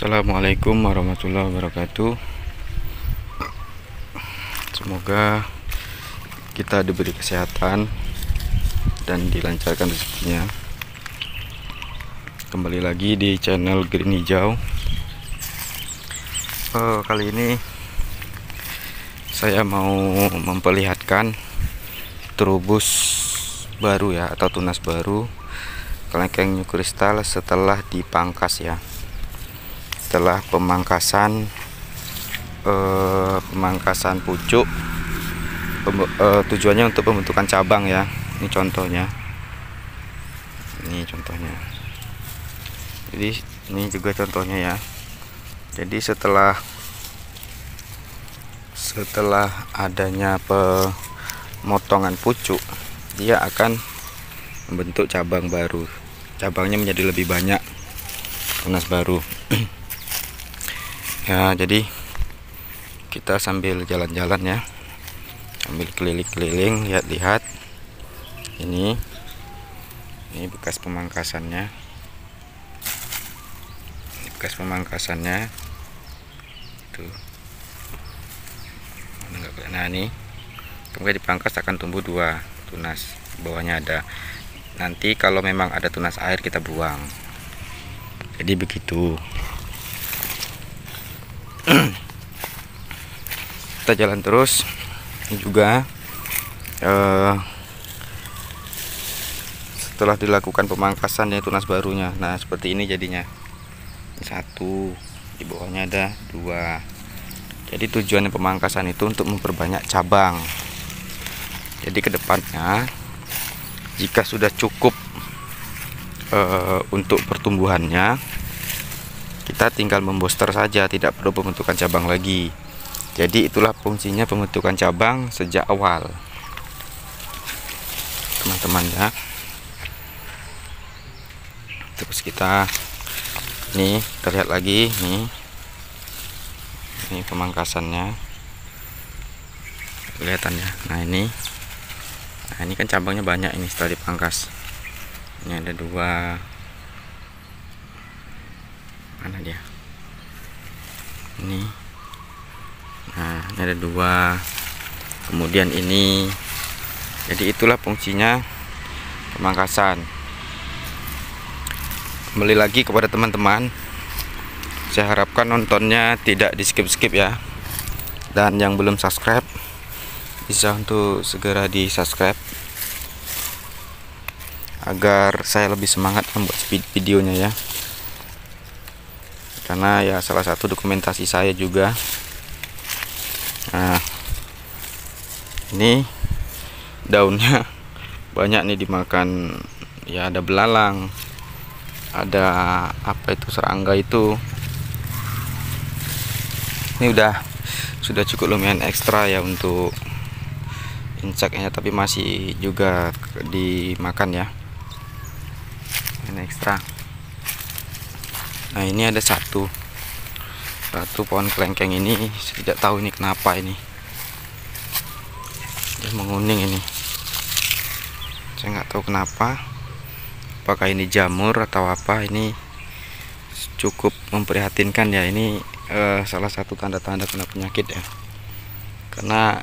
Assalamualaikum warahmatullahi wabarakatuh. Semoga kita diberi kesehatan dan dilancarkan rezekinya. Kembali lagi di channel Green Hijau. Kali ini saya mau memperlihatkan terubus baru ya, atau tunas baru kelengkeng new kristal setelah dipangkas ya. Setelah pemangkasan pucuk, tujuannya untuk pembentukan cabang ya. Ini contohnya. Jadi ini juga contohnya ya. Jadi setelah adanya pemotongan pucuk, dia akan membentuk cabang baru. Cabangnya menjadi lebih banyak, tunas baru. Ya, jadi kita sambil jalan-jalan ya, sambil keliling-keliling, lihat-lihat. Ini bekas pemangkasannya. Tuh. Nah, ini kemudian dipangkas akan tumbuh 2 tunas. Bawahnya ada. Nanti kalau memang ada tunas air kita buang. Jadi begitu. Kita jalan terus. Ini juga setelah dilakukan pemangkasan ya tunas barunya. Nah, seperti ini jadinya. 1, di bawahnya ada 2. Jadi tujuannya pemangkasan itu untuk memperbanyak cabang. Jadi kedepannya jika sudah cukup untuk pertumbuhannya, kita tinggal membooster saja, tidak perlu pembentukan cabang lagi. Jadi itulah fungsinya pembentukan cabang sejak awal, teman-teman ya. Terus kita lihat lagi nih. Ini pemangkasannya. Kelihatan ya. Nah, ini kan cabangnya banyak ini setelah dipangkas. Ini ada 2. Mana dia? Ini. Nah, ini ada 2. Kemudian ini. Jadi itulah fungsinya pemangkasan. Kembali lagi kepada teman-teman, saya harapkan nontonnya tidak di skip-skip ya. Dan yang belum subscribe bisa untuk segera di subscribe agar saya lebih semangat membuat videonya ya. Karena ya salah satu dokumentasi saya juga. Nah, ini daunnya banyak nih dimakan ya, ada belalang, ada apa itu, serangga itu. Ini sudah cukup lumayan ekstra ya untuk inseknya, tapi masih juga dimakan ya. Ini ekstra. Nah, ini ada satu pohon kelengkeng ini, saya tidak tahu ini kenapa ini. Dia menguning ini. Saya nggak tahu kenapa. Apakah ini jamur atau apa? Ini cukup memprihatinkan ya. Ini salah satu tanda-tanda kena penyakit ya. Karena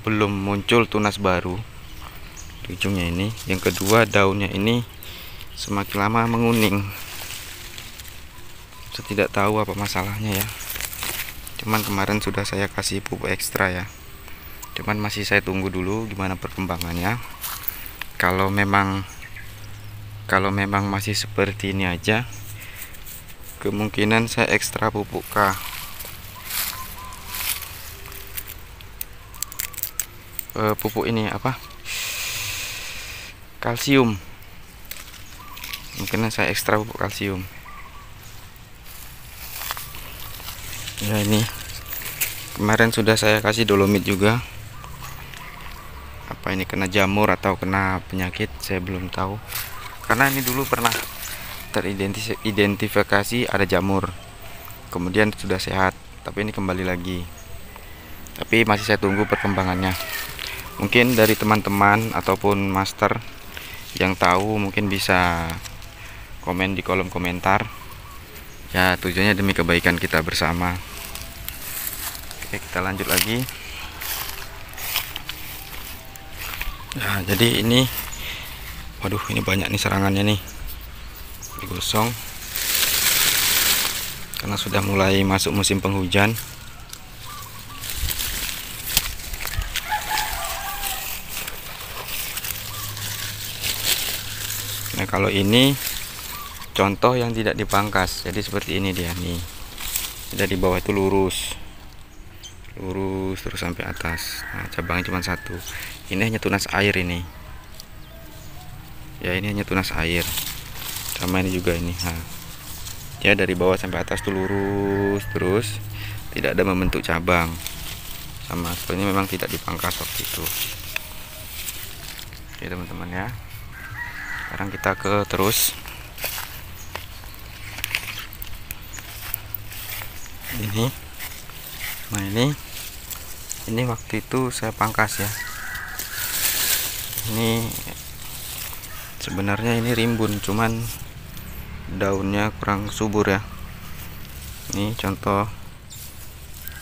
belum muncul tunas baru di ujungnya ini. Yang kedua, daunnya ini semakin lama menguning. Saya tidak tahu apa masalahnya ya. Cuman kemarin sudah saya kasih pupuk ekstra ya. Cuman masih saya tunggu dulu gimana perkembangannya. Kalau memang masih seperti ini aja, kemungkinan saya ekstra pupuk pupuk ini apa? Kalsium. Mungkin saya ekstra pupuk kalsium. Ya, ini kemarin sudah saya kasih dolomit juga. Apa ini kena jamur atau kena penyakit, saya belum tahu. Karena ini dulu pernah teridentifikasi ada jamur. Kemudian sudah sehat, tapi ini kembali lagi. Tapi masih saya tunggu perkembangannya. Mungkin dari teman-teman ataupun master yang tahu mungkin bisa komen di kolom komentar. Ya, tujuannya demi kebaikan kita bersama. Oke, kita lanjut lagi. Nah, jadi ini, waduh, ini banyak nih serangannya nih, digosong karena sudah mulai masuk musim penghujan. Nah, kalau ini contoh yang tidak dipangkas, jadi seperti ini dia nih, dari bawah itu lurus terus sampai atas. Nah, cabangnya cuma satu. Ini hanya tunas air ini ya, ini hanya tunas air. Sama ini juga ini. Nah, ya dari bawah sampai atas tuh lurus terus, tidak ada membentuk cabang. Sama seperti ini, memang tidak dipangkas waktu itu. Oke teman-teman ya, sekarang kita ke terus ini. Nah, ini waktu itu saya pangkas ya. Ini sebenarnya ini rimbun, cuman daunnya kurang subur ya. Ini contoh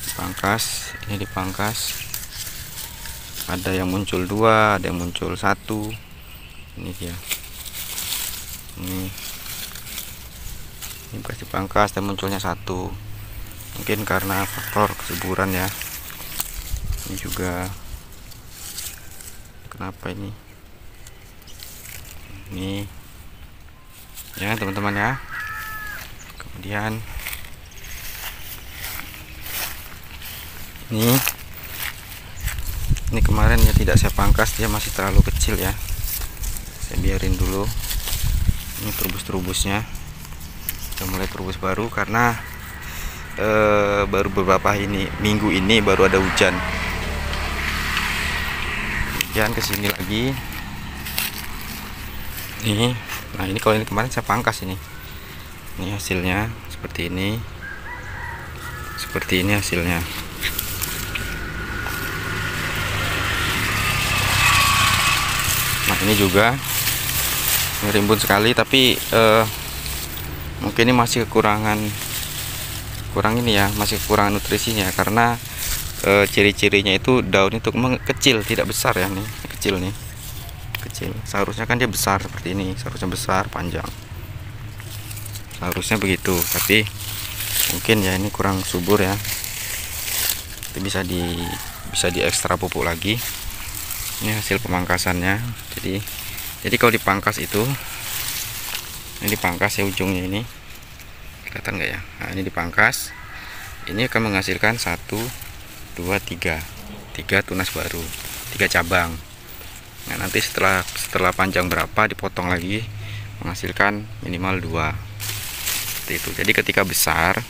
dipangkas, ini dipangkas. Ada yang muncul 2, ada yang muncul 1. Ini dia. Ini bekas dipangkas dan munculnya 1. Mungkin karena faktor kesuburan ya. Ini juga kenapa ini ya teman-teman ya. Kemudian ini kemarin ya tidak saya pangkas, dia masih terlalu kecil ya, saya biarin dulu. Ini terubus-terubusnya udah mulai terubus baru karena baru beberapa minggu ini baru ada hujan. Jangan kesini lagi nih. Nah, ini kalau ini kemarin saya pangkas ini hasilnya seperti ini hasilnya. Nah, ini juga rimbun sekali, tapi mungkin ini masih kekurangan ini ya, masih kekurangan nutrisinya karena ciri-cirinya itu daun itu kecil, tidak besar ya. Nih kecil, seharusnya kan dia besar seperti ini, seharusnya besar panjang, seharusnya begitu, tapi mungkin ya ini kurang subur ya. Itu bisa di ekstra pupuk lagi. Ini hasil pemangkasannya. Jadi kalau dipangkas itu, ini dipangkas ya ujungnya ini, kelihatan nggak ya? Nah, ini dipangkas, ini akan menghasilkan 1, 2, 3 tunas baru, 3 cabang. Nah, nanti setelah panjang berapa dipotong lagi, menghasilkan minimal 2 seperti itu. Jadi ketika besar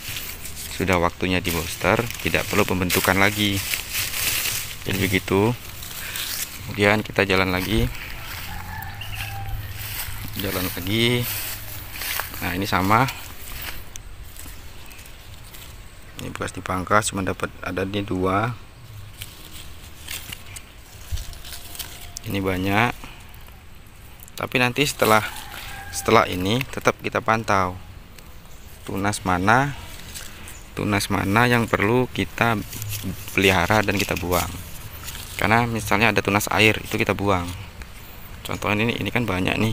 sudah waktunya di booster, tidak perlu pembentukan lagi. Jadi begitu. Kemudian kita jalan lagi. Nah, ini sama, ini bekas dipangkas, cuma dapat ada di 2. Ini banyak, tapi nanti setelah ini tetap kita pantau tunas mana yang perlu kita pelihara dan kita buang. Karena misalnya ada tunas air, itu kita buang. Contohnya ini kan banyak nih,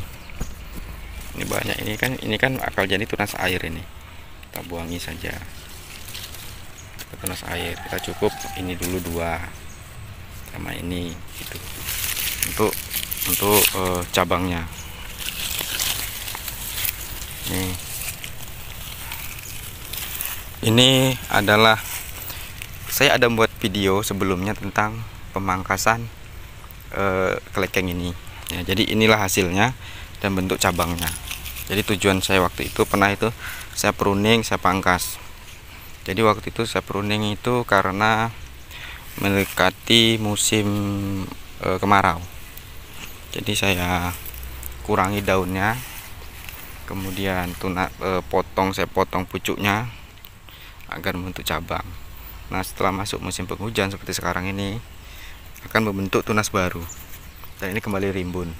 ini banyak, ini kan akal jadi tunas air, ini kita buangi saja. Tunas air kita cukup ini dulu 2 sama ini gitu, untuk cabangnya. Ini adalah, saya ada buat video sebelumnya tentang pemangkasan kelekeng ini ya. Jadi inilah hasilnya dan bentuk cabangnya. Jadi tujuan saya waktu itu pernah itu saya pruning, saya pangkas. Jadi waktu itu saya pruning itu karena mendekati musim kemarau. Jadi saya kurangi daunnya, kemudian saya potong pucuknya agar membentuk cabang. Nah, setelah masuk musim penghujan seperti sekarang ini akan membentuk tunas baru, dan ini kembali rimbun.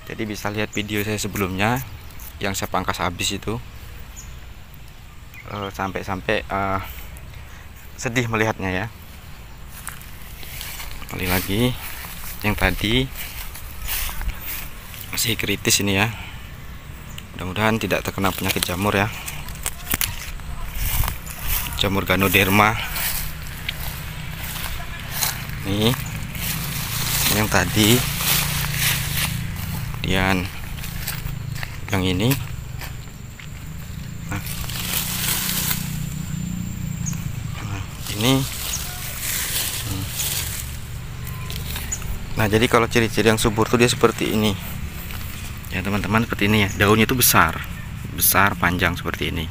Jadi bisa lihat video saya sebelumnya, yang saya pangkas habis itu, sampai-sampai sedih melihatnya ya. Kali lagi yang tadi masih kritis ini ya, mudah-mudahan tidak terkena penyakit jamur ya, jamur Ganoderma. Nih yang tadi, kemudian yang ini. Ini. Nah, jadi kalau ciri-ciri yang subur tuh dia seperti ini ya teman-teman, seperti ini ya, daunnya itu besar panjang seperti ini.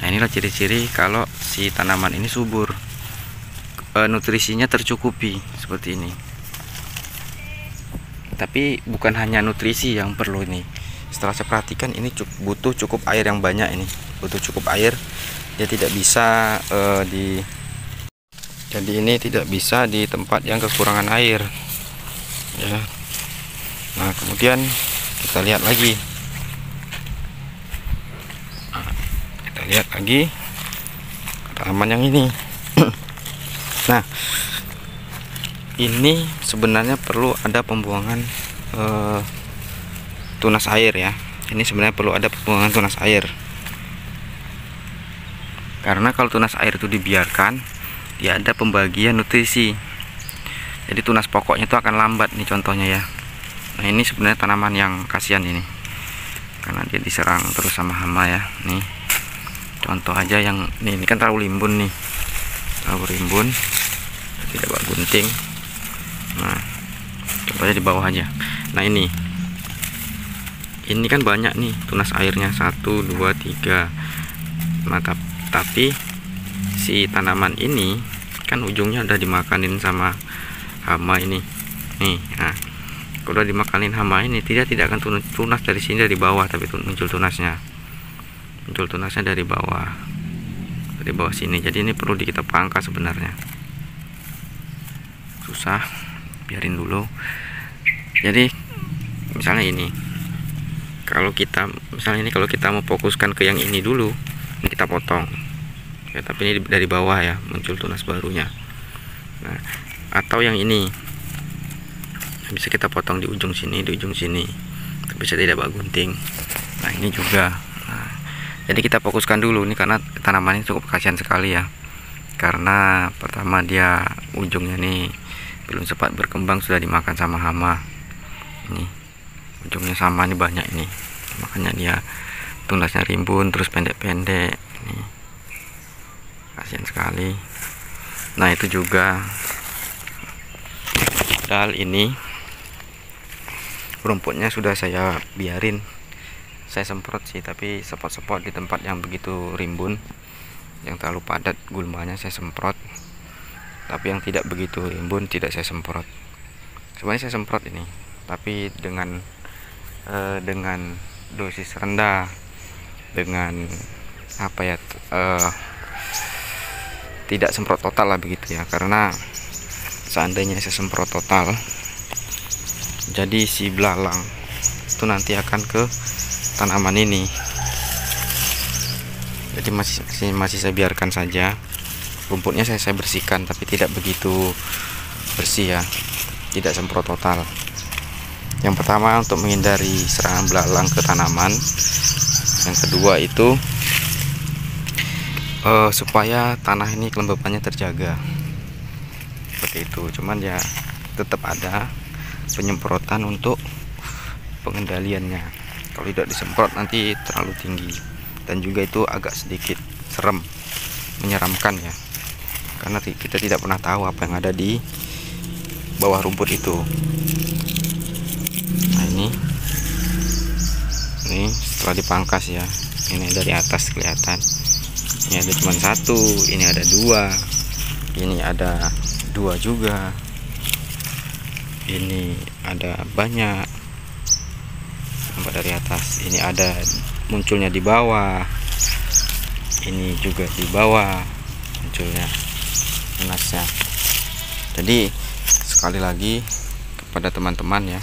Nah, inilah ciri-ciri kalau si tanaman ini subur, nutrisinya tercukupi seperti ini. Tapi bukan hanya nutrisi yang perlu ini, setelah saya perhatikan ini butuh cukup air yang banyak, ini butuh cukup air. Dia tidak bisa jadi ini tidak bisa di tempat yang kekurangan air ya. Nah, kemudian kita lihat lagi, tanaman yang ini. Nah, ini sebenarnya perlu ada pembuangan tunas air ya. Ini sebenarnya perlu ada pembuangan tunas air, karena kalau tunas air itu dibiarkan, dia ada pembagian nutrisi, jadi tunas pokoknya itu akan lambat nih contohnya ya. Nah, ini sebenarnya tanaman yang kasihan ini, karena dia diserang terus sama hama ya. Nih contoh aja yang ini kan terlalu rimbun nih, tidak bawa gunting. Nah, contohnya di bawah aja. Nah, ini kan banyak nih tunas airnya, 1, 2, 3. Nah, tapi si tanaman ini kan ujungnya udah dimakanin sama hama ini nih. Nah, kalau udah dimakanin hama ini, tidak akan tunas dari sini, dari bawah, tapi muncul tunasnya dari bawah sini. Jadi ini perlu kita pangkas sebenarnya, susah, biarin dulu. Jadi misalnya ini, kalau kita mau fokuskan ke yang ini dulu, ini kita potong ya, tapi ini dari bawah ya, muncul tunas barunya. Nah, atau yang ini bisa kita potong di ujung sini, tapi saya tidak bawa gunting. Nah, ini juga. Nah, jadi kita fokuskan dulu nih, karena tanaman ini cukup kasihan sekali ya, karena pertama dia ujungnya nih belum sempat berkembang sudah dimakan sama hama. Ini ujungnya sama nih, banyak ini, makanya dia tunasnya rimbun terus pendek-pendek. Ini kasihan sekali. Nah, itu juga, padahal ini rumputnya sudah saya biarin, saya semprot sih, tapi semprot di tempat yang begitu rimbun, yang terlalu padat gulmanya saya semprot. Tapi yang tidak begitu rimbun tidak saya semprot. Sebenarnya saya semprot ini, tapi dengan dosis rendah, dengan tidak semprot total lah begitu ya, karena seandainya saya semprot total, jadi si belalang itu nanti akan ke tanaman ini. Jadi masih saya biarkan saja, rumputnya saya bersihkan, tapi tidak begitu bersih ya, tidak semprot total. Yang pertama untuk menghindari serangan belalang ke tanaman, yang kedua itu supaya tanah ini kelembabannya terjaga, seperti itu. Cuman ya tetap ada penyemprotan untuk pengendaliannya. Kalau tidak disemprot nanti terlalu tinggi, dan juga itu agak sedikit serem, menyeramkan ya, karena kita tidak pernah tahu apa yang ada di bawah rumput itu. Nah, ini setelah dipangkas ya, ini dari atas kelihatan, ini ada cuma 1, ini ada 2, ini ada 2 juga, ini ada banyak. Nampak dari atas, ini ada munculnya di bawah, ini juga di bawah munculnya tunasnya. Jadi sekali lagi kepada teman-teman ya,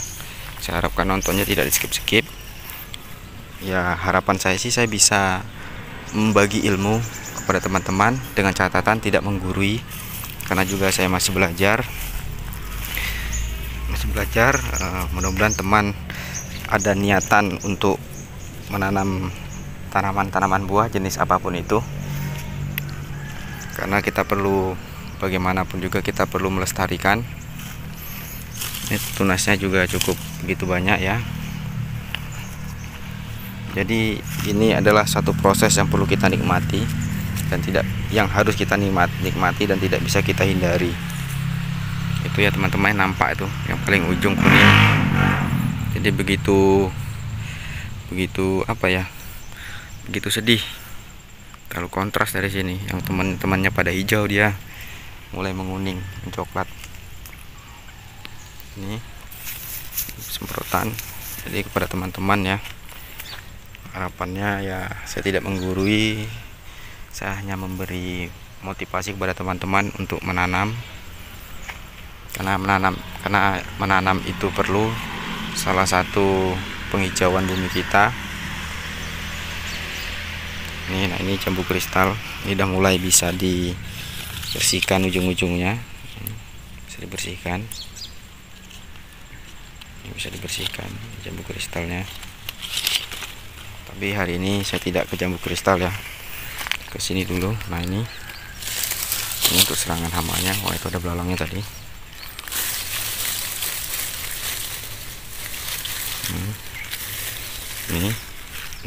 saya harapkan nontonnya tidak di skip-skip, Ya harapan saya sih saya bisa membagi ilmu kepada teman-teman dengan catatan tidak menggurui, karena juga saya masih belajar. Mudah-mudahan teman ada niatan untuk menanam tanaman-tanaman buah jenis apapun itu, karena kita perlu, bagaimanapun juga kita perlu melestarikan. Ini tunasnya juga cukup begitu banyak ya. Jadi ini adalah satu proses yang perlu kita nikmati dan harus kita nikmati dan tidak bisa kita hindari. Itu ya teman-teman, nampak itu yang paling ujung kuning. Jadi begitu begitu sedih kalau kontras dari sini, yang teman-temannya pada hijau dia mulai menguning, mencoklat. Ini semprotan. Jadi kepada teman-teman ya, harapannya ya saya tidak menggurui, saya hanya memberi motivasi kepada teman-teman untuk menanam, karena menanam itu perlu, salah satu penghijauan bumi kita. Nah ini jambu kristal, ini udah mulai bisa dibersihkan, ujung-ujungnya bisa dibersihkan. Ini bisa dibersihkan jambu kristalnya. Tapi hari ini saya tidak ke jambu kristal ya, ke sini dulu. Nah ini untuk serangan hamanya. Wah itu ada belalangnya tadi.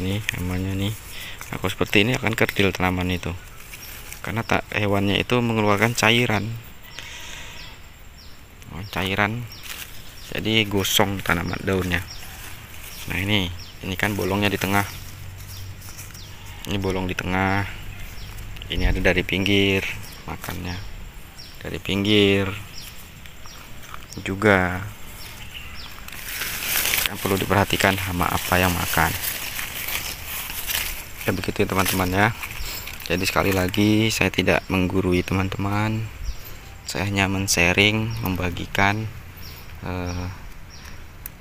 Ini hamanya nih. Aku seperti ini akan kerdil tanaman itu, karena hewannya itu mengeluarkan cairan, jadi gosong tanaman daunnya. Nah ini kan bolongnya di tengah, ini bolong di tengah, ini ada dari pinggir, makannya dari pinggir juga. Yang perlu diperhatikan hama apa yang makan. Ya begitu ya teman-teman ya. Jadi sekali lagi saya tidak menggurui teman-teman, saya hanya men-sharing, membagikan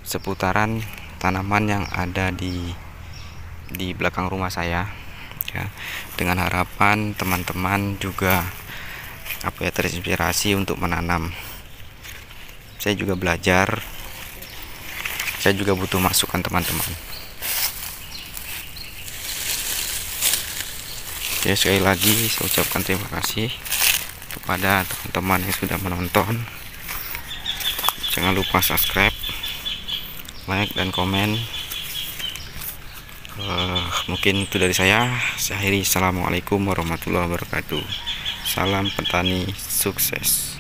seputaran tanaman yang ada di belakang rumah saya ya, dengan harapan teman-teman juga terinspirasi untuk menanam. Saya juga belajar, saya juga butuh masukan teman-teman. Ya sekali lagi saya ucapkan terima kasih kepada teman-teman yang sudah menonton. Jangan lupa subscribe, like dan komen. Mungkin itu dari saya. Saya akhiri. Assalamualaikum warahmatullahi wabarakatuh. Salam petani sukses.